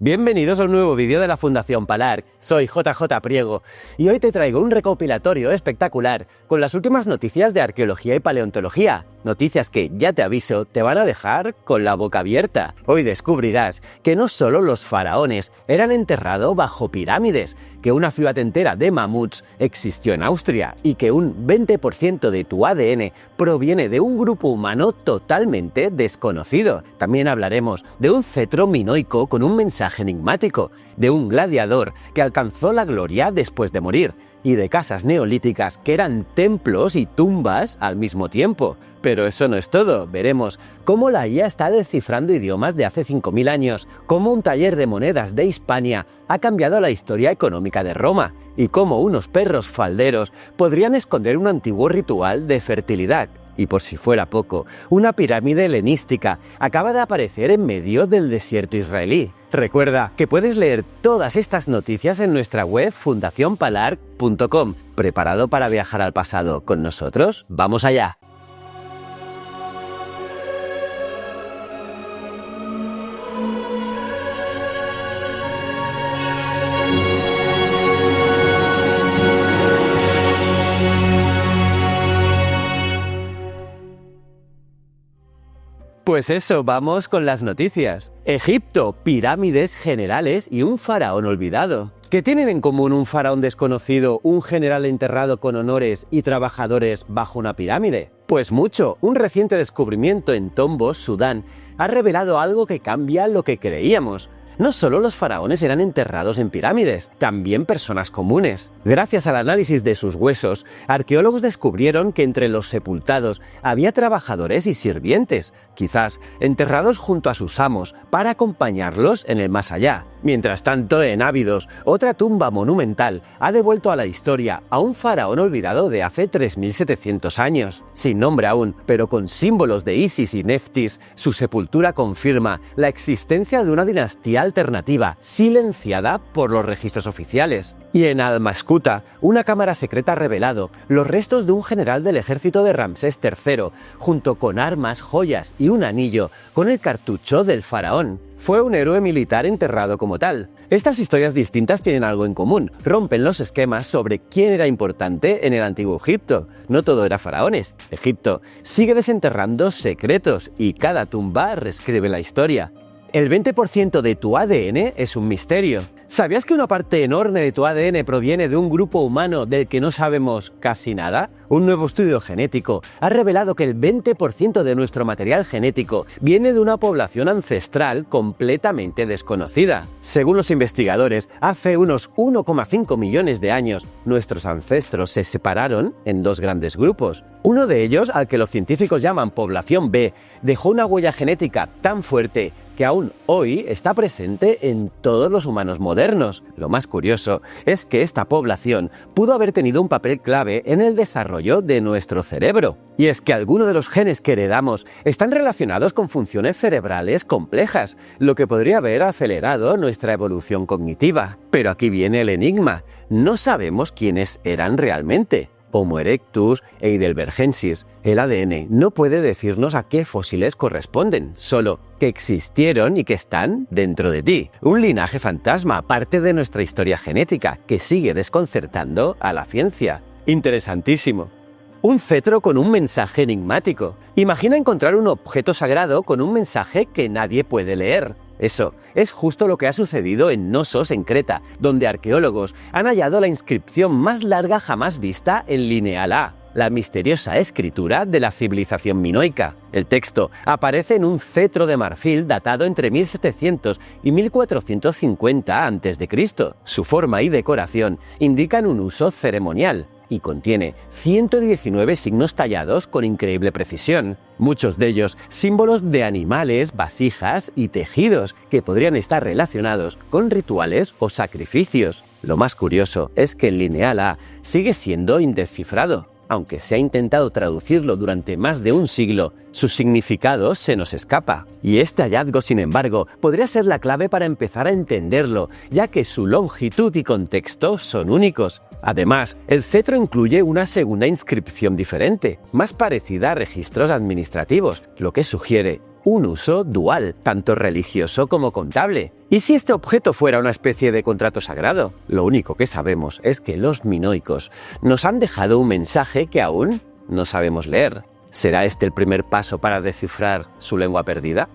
Bienvenidos a un nuevo vídeo de la Fundación Palar. Soy JJ Priego y hoy te traigo un recopilatorio espectacular con las últimas noticias de arqueología y paleontología. Noticias que, ya te aviso, te van a dejar con la boca abierta. Hoy descubrirás que no solo los faraones eran enterrados bajo pirámides, que una ciudad entera de mamuts existió en Austria y que un 20% de tu ADN proviene de un grupo humano totalmente desconocido. También hablaremos de un cetro minoico con un mensaje enigmático, de un gladiador que alcanzó la gloria después de morir, y de casas neolíticas que eran templos y tumbas al mismo tiempo. Pero eso no es todo. Veremos cómo la IA está descifrando idiomas de hace 5000 años, cómo un taller de monedas de Hispania ha cambiado la historia económica de Roma, y cómo unos perros falderos podrían esconder un antiguo ritual de fertilidad. Y por si fuera poco, una pirámide helenística acaba de aparecer en medio del desierto israelí. Recuerda que puedes leer todas estas noticias en nuestra web fundacionpalar.com. ¿Preparado para viajar al pasado con nosotros? ¡Vamos allá! Pues eso, vamos con las noticias. Egipto, pirámides generales y un faraón olvidado. ¿Qué tienen en común un faraón desconocido, un general enterrado con honores y trabajadores bajo una pirámide? Pues mucho. Un reciente descubrimiento en Tombos, Sudán, ha revelado algo que cambia lo que creíamos. No solo los faraones eran enterrados en pirámides, también personas comunes. Gracias al análisis de sus huesos, arqueólogos descubrieron que entre los sepultados había trabajadores y sirvientes, quizás enterrados junto a sus amos para acompañarlos en el más allá. Mientras tanto, en Ábidos, otra tumba monumental ha devuelto a la historia a un faraón olvidado de hace 3700 años. Sin nombre aún, pero con símbolos de Isis y Neftis, su sepultura confirma la existencia de una dinastía alternativa, silenciada por los registros oficiales. Y en Al-Maskuta, una cámara secreta ha revelado los restos de un general del ejército de Ramsés III, junto con armas, joyas y un anillo con el cartucho del faraón. Fue un héroe militar enterrado como tal. Estas historias distintas tienen algo en común, rompen los esquemas sobre quién era importante en el antiguo Egipto. No todo era faraones. Egipto sigue desenterrando secretos y cada tumba reescribe la historia. El 20% de tu ADN es un misterio. ¿Sabías que una parte enorme de tu ADN proviene de un grupo humano del que no sabemos casi nada? Un nuevo estudio genético ha revelado que el 20% de nuestro material genético viene de una población ancestral completamente desconocida. Según los investigadores, hace unos 1,5 millones de años, nuestros ancestros se separaron en dos grandes grupos. Uno de ellos, al que los científicos llaman población B, dejó una huella genética tan fuerte que aún hoy está presente en todos los humanos modernos. Lo más curioso es que esta población pudo haber tenido un papel clave en el desarrollo de nuestro cerebro. Y es que algunos de los genes que heredamos están relacionados con funciones cerebrales complejas, lo que podría haber acelerado nuestra evolución cognitiva. Pero aquí viene el enigma. No sabemos quiénes eran realmente. Homo erectus e Heidelbergensis. El ADN no puede decirnos a qué fósiles corresponden, solo que existieron y que están dentro de ti. Un linaje fantasma, parte de nuestra historia genética, que sigue desconcertando a la ciencia. Interesantísimo. Un cetro con un mensaje enigmático. Imagina encontrar un objeto sagrado con un mensaje que nadie puede leer. Eso es justo lo que ha sucedido en Knossos, en Creta, donde arqueólogos han hallado la inscripción más larga jamás vista en Lineal A, la misteriosa escritura de la civilización minoica. El texto aparece en un cetro de marfil datado entre 1700 y 1450 a.C. Su forma y decoración indican un uso ceremonial y contiene 119 signos tallados con increíble precisión, muchos de ellos símbolos de animales, vasijas y tejidos que podrían estar relacionados con rituales o sacrificios. Lo más curioso es que el Lineal A sigue siendo indescifrado. Aunque se ha intentado traducirlo durante más de un siglo, su significado se nos escapa. Y este hallazgo, sin embargo, podría ser la clave para empezar a entenderlo, ya que su longitud y contexto son únicos. Además, el cetro incluye una segunda inscripción diferente, más parecida a registros administrativos, lo que sugiere un uso dual, tanto religioso como contable. ¿Y si este objeto fuera una especie de contrato sagrado? Lo único que sabemos es que los minoicos nos han dejado un mensaje que aún no sabemos leer. ¿Será este el primer paso para descifrar su lengua perdida?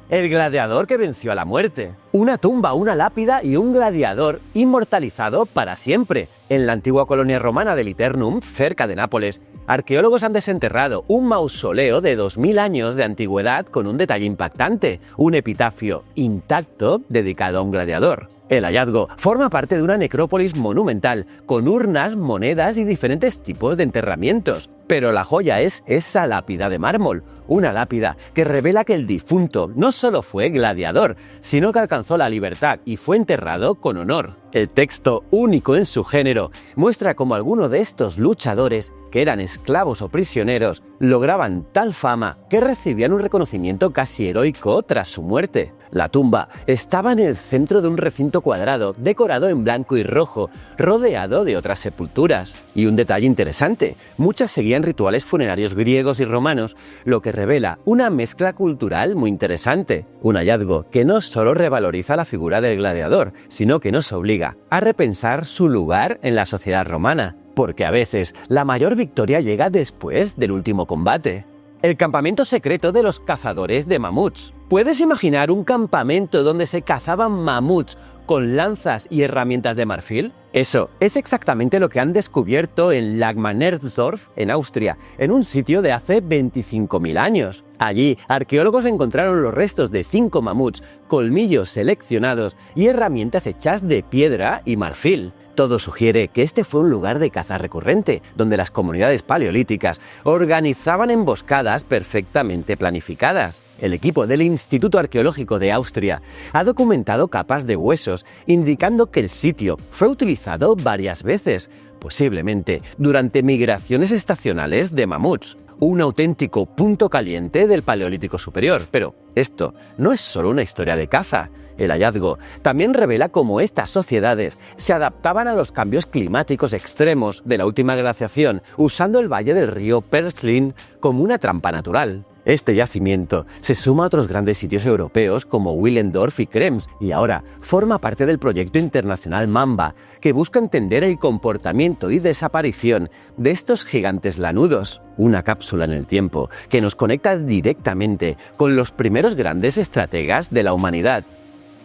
El gladiador que venció a la muerte. Una tumba, una lápida y un gladiador inmortalizado para siempre. En la antigua colonia romana de Liternum, cerca de Nápoles, arqueólogos han desenterrado un mausoleo de 2000 años de antigüedad con un detalle impactante, un epitafio intacto dedicado a un gladiador. El hallazgo forma parte de una necrópolis monumental, con urnas, monedas y diferentes tipos de enterramientos. Pero la joya es esa lápida de mármol, una lápida que revela que el difunto no solo fue gladiador, sino que alcanzó la libertad y fue enterrado con honor. El texto, único en su género, muestra cómo algunos de estos luchadores, que eran esclavos o prisioneros, lograban tal fama que recibían un reconocimiento casi heroico tras su muerte. La tumba estaba en el centro de un recinto cuadrado, decorado en blanco y rojo, rodeado de otras sepulturas. Y un detalle interesante, muchas seguían rituales funerarios griegos y romanos, lo que revela una mezcla cultural muy interesante. Un hallazgo que no solo revaloriza la figura del gladiador, sino que nos obliga a repensar su lugar en la sociedad romana, porque a veces la mayor victoria llega después del último combate. El campamento secreto de los cazadores de mamuts. ¿Puedes imaginar un campamento donde se cazaban mamuts con lanzas y herramientas de marfil? Eso es exactamente lo que han descubierto en Lagmanersdorf, en Austria, en un sitio de hace 25.000 años. Allí, arqueólogos encontraron los restos de 5 mamuts, colmillos seleccionados y herramientas hechas de piedra y marfil. Todo sugiere que este fue un lugar de caza recurrente, donde las comunidades paleolíticas organizaban emboscadas perfectamente planificadas. El equipo del Instituto Arqueológico de Austria ha documentado capas de huesos, indicando que el sitio fue utilizado varias veces, posiblemente durante migraciones estacionales de mamuts. Un auténtico punto caliente del Paleolítico Superior. Pero esto no es solo una historia de caza. El hallazgo también revela cómo estas sociedades se adaptaban a los cambios climáticos extremos de la última glaciación, usando el valle del río Perslin como una trampa natural. Este yacimiento se suma a otros grandes sitios europeos como Willendorf y Krems, y ahora forma parte del proyecto internacional Mamba, que busca entender el comportamiento y desaparición de estos gigantes lanudos. Una cápsula en el tiempo que nos conecta directamente con los primeros grandes estrategas de la humanidad.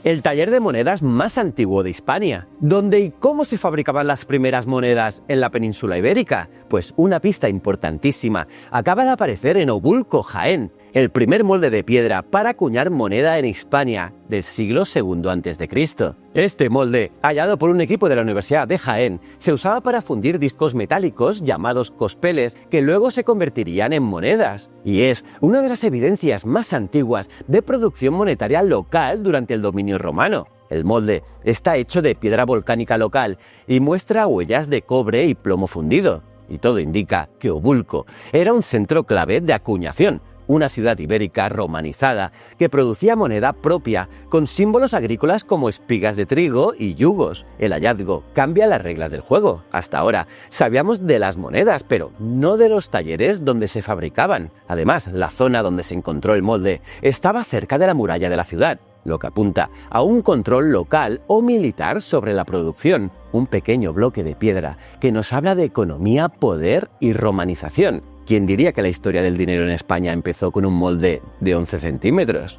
El taller de monedas más antiguo de Hispania. ¿Dónde y cómo se fabricaban las primeras monedas en la península ibérica? Pues una pista importantísima acaba de aparecer en Obulco, Jaén, el primer molde de piedra para acuñar moneda en Hispania del siglo II a.C. Este molde, hallado por un equipo de la Universidad de Jaén, se usaba para fundir discos metálicos llamados cospeles que luego se convertirían en monedas. Y es una de las evidencias más antiguas de producción monetaria local durante el dominio romano. El molde está hecho de piedra volcánica local y muestra huellas de cobre y plomo fundido. Y todo indica que Obulco era un centro clave de acuñación, una ciudad ibérica romanizada que producía moneda propia con símbolos agrícolas como espigas de trigo y yugos. El hallazgo cambia las reglas del juego. Hasta ahora sabíamos de las monedas, pero no de los talleres donde se fabricaban. Además, la zona donde se encontró el molde estaba cerca de la muralla de la ciudad, lo que apunta a un control local o militar sobre la producción. Un pequeño bloque de piedra que nos habla de economía, poder y romanización. ¿Quién diría que la historia del dinero en España empezó con un molde de 11 centímetros?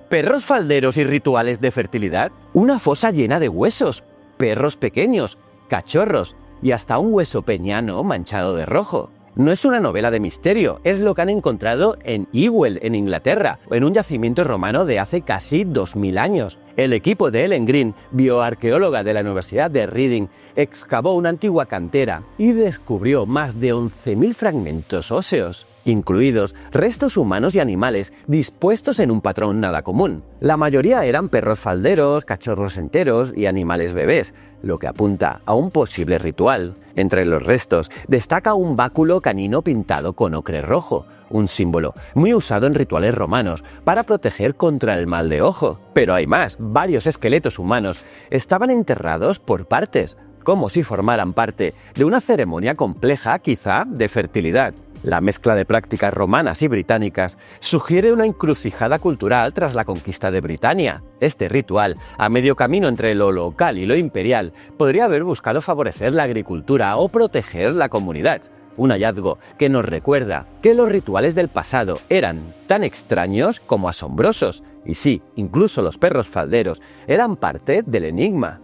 ¿Perros falderos y rituales de fertilidad? Una fosa llena de huesos, perros pequeños, cachorros y hasta un hueso peñano manchado de rojo. No es una novela de misterio, es lo que han encontrado en Ewell, en Inglaterra, en un yacimiento romano de hace casi 2000 años. El equipo de Ellen Green, bioarqueóloga de la Universidad de Reading, excavó una antigua cantera y descubrió más de 11.000 fragmentos óseos, incluidos restos humanos y animales dispuestos en un patrón nada común. La mayoría eran perros falderos, cachorros enteros y animales bebés, lo que apunta a un posible ritual. Entre los restos destaca un báculo canino pintado con ocre rojo, un símbolo muy usado en rituales romanos para proteger contra el mal de ojo. Pero hay más, varios esqueletos humanos estaban enterrados por partes, como si formaran parte de una ceremonia compleja, quizá de fertilidad. La mezcla de prácticas romanas y británicas sugiere una encrucijada cultural tras la conquista de Britania. Este ritual, a medio camino entre lo local y lo imperial, podría haber buscado favorecer la agricultura o proteger la comunidad. Un hallazgo que nos recuerda que los rituales del pasado eran tan extraños como asombrosos. Y sí, incluso los perros falderos eran parte del enigma.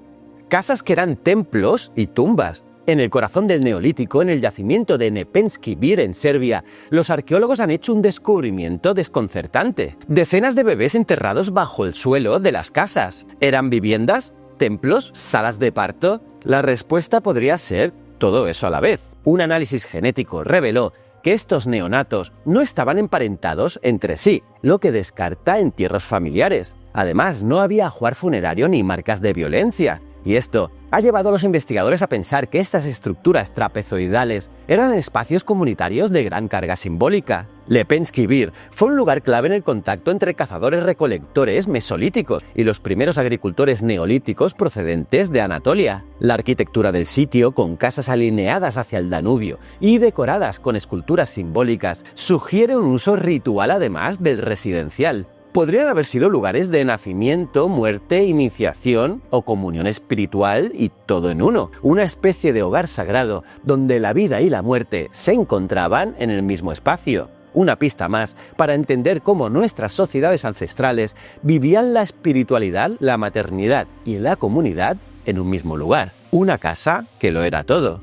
Casas que eran templos y tumbas. En el corazón del Neolítico, en el yacimiento de Nepenski Bir en Serbia, los arqueólogos han hecho un descubrimiento desconcertante. Decenas de bebés enterrados bajo el suelo de las casas. ¿Eran viviendas? ¿Templos? ¿Salas de parto? La respuesta podría ser todo eso a la vez. Un análisis genético reveló que estos neonatos no estaban emparentados entre sí, lo que descarta entierros familiares. Además, no había ajuar funerario ni marcas de violencia. Y esto ha llevado a los investigadores a pensar que estas estructuras trapezoidales eran espacios comunitarios de gran carga simbólica. Lepenski Bir fue un lugar clave en el contacto entre cazadores-recolectores mesolíticos y los primeros agricultores neolíticos procedentes de Anatolia. La arquitectura del sitio, con casas alineadas hacia el Danubio y decoradas con esculturas simbólicas, sugiere un uso ritual además del residencial. Podrían haber sido lugares de nacimiento, muerte, iniciación o comunión espiritual y todo en uno. Una especie de hogar sagrado donde la vida y la muerte se encontraban en el mismo espacio. Una pista más para entender cómo nuestras sociedades ancestrales vivían la espiritualidad, la maternidad y la comunidad en un mismo lugar. Una casa que lo era todo.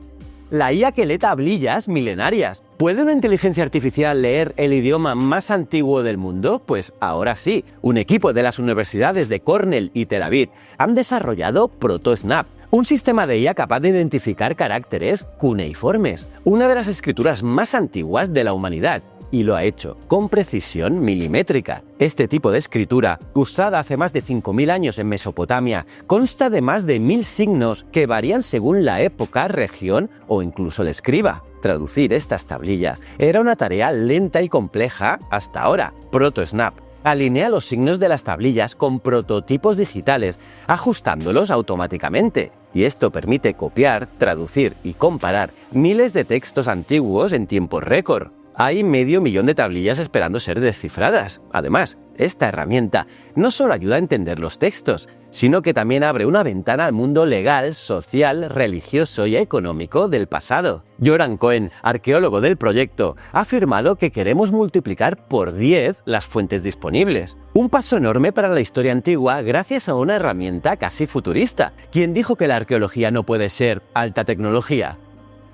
La IA que lee tablillas milenarias. ¿Puede una inteligencia artificial leer el idioma más antiguo del mundo? Pues ahora sí. Un equipo de las universidades de Cornell y Tel Aviv han desarrollado ProtoSnap, un sistema de IA capaz de identificar caracteres cuneiformes, una de las escrituras más antiguas de la humanidad. Y lo ha hecho con precisión milimétrica. Este tipo de escritura, usada hace más de 5.000 años en Mesopotamia, consta de más de 1.000 signos que varían según la época, región o incluso el escriba. Traducir estas tablillas era una tarea lenta y compleja hasta ahora. ProtoSnap alinea los signos de las tablillas con prototipos digitales, ajustándolos automáticamente. Y esto permite copiar, traducir y comparar miles de textos antiguos en tiempo récord. Hay 500.000 de tablillas esperando ser descifradas. Además, esta herramienta no solo ayuda a entender los textos, sino que también abre una ventana al mundo legal, social, religioso y económico del pasado. Joran Cohen, arqueólogo del proyecto, ha afirmado que queremos multiplicar por 10 las fuentes disponibles. Un paso enorme para la historia antigua gracias a una herramienta casi futurista. ¿Quién dijo que la arqueología no puede ser alta tecnología?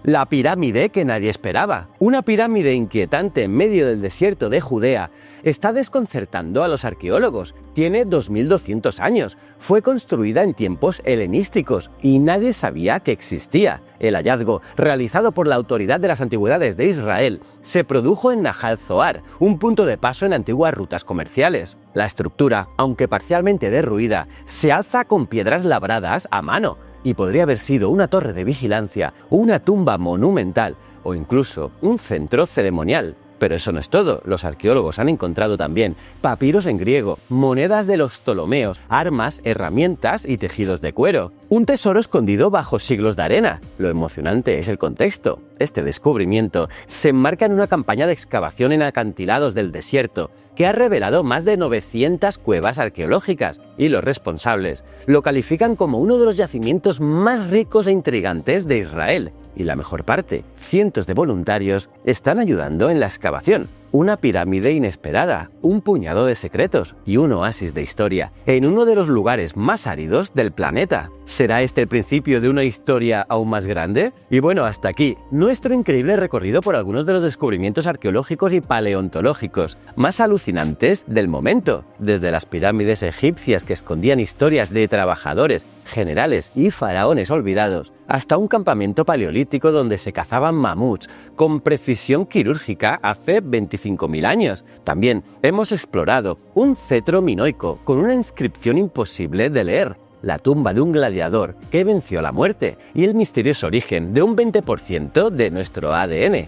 La pirámide que nadie esperaba. Una pirámide inquietante en medio del desierto de Judea está desconcertando a los arqueólogos. Tiene 2.200 años. Fue construida en tiempos helenísticos y nadie sabía que existía. El hallazgo, realizado por la Autoridad de las Antigüedades de Israel, se produjo en Nahal Zohar, un punto de paso en antiguas rutas comerciales. La estructura, aunque parcialmente derruida, se alza con piedras labradas a mano, y podría haber sido una torre de vigilancia, una tumba monumental o incluso un centro ceremonial. Pero eso no es todo. Los arqueólogos han encontrado también papiros en griego, monedas de los Ptolomeos, armas, herramientas y tejidos de cuero. Un tesoro escondido bajo siglos de arena. Lo emocionante es el contexto. Este descubrimiento se enmarca en una campaña de excavación en acantilados del desierto que ha revelado más de 900 cuevas arqueológicas, y los responsables lo califican como uno de los yacimientos más ricos e intrigantes de Israel. Y la mejor parte, cientos de voluntarios están ayudando en la excavación. Una pirámide inesperada, un puñado de secretos y un oasis de historia en uno de los lugares más áridos del planeta. ¿Será este el principio de una historia aún más grande? Y bueno, hasta aquí nuestro increíble recorrido por algunos de los descubrimientos arqueológicos y paleontológicos más alucinantes del momento, desde las pirámides egipcias que escondían historias de trabajadores, generales y faraones olvidados, hasta un campamento paleolítico donde se cazaban mamuts con precisión quirúrgica hace 25.000 años. También hemos explorado un cetro minoico con una inscripción imposible de leer, la tumba de un gladiador que venció la muerte y el misterioso origen de un 20% de nuestro ADN,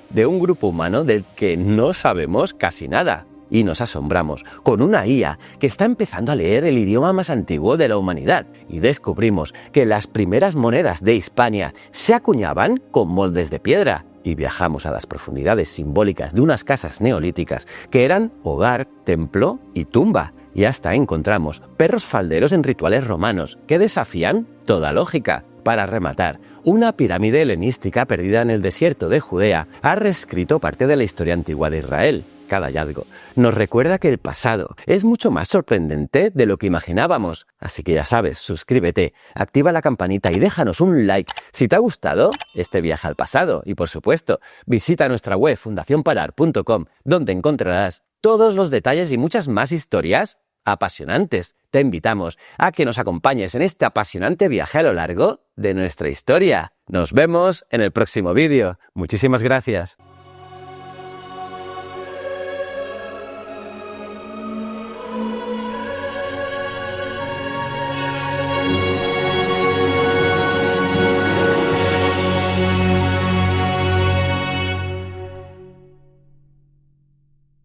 de un grupo humano del que no sabemos casi nada. Y nos asombramos con una IA que está empezando a leer el idioma más antiguo de la humanidad, y descubrimos que las primeras monedas de Hispania se acuñaban con moldes de piedra. y viajamos a las profundidades simbólicas de unas casas neolíticas que eran hogar, templo y tumba. Y hasta encontramos perros falderos en rituales romanos que desafían toda lógica. Para rematar, una pirámide helenística perdida en el desierto de Judea ha reescrito parte de la historia antigua de Israel. Cada hallazgo nos recuerda que el pasado es mucho más sorprendente de lo que imaginábamos. Así que ya sabes, suscríbete, activa la campanita y déjanos un like si te ha gustado este viaje al pasado. Y por supuesto, visita nuestra web fundacionparar.com, donde encontrarás todos los detalles y muchas más historias apasionantes. Te invitamos a que nos acompañes en este apasionante viaje a lo largo de nuestra historia. Nos vemos en el próximo vídeo. Muchísimas gracias.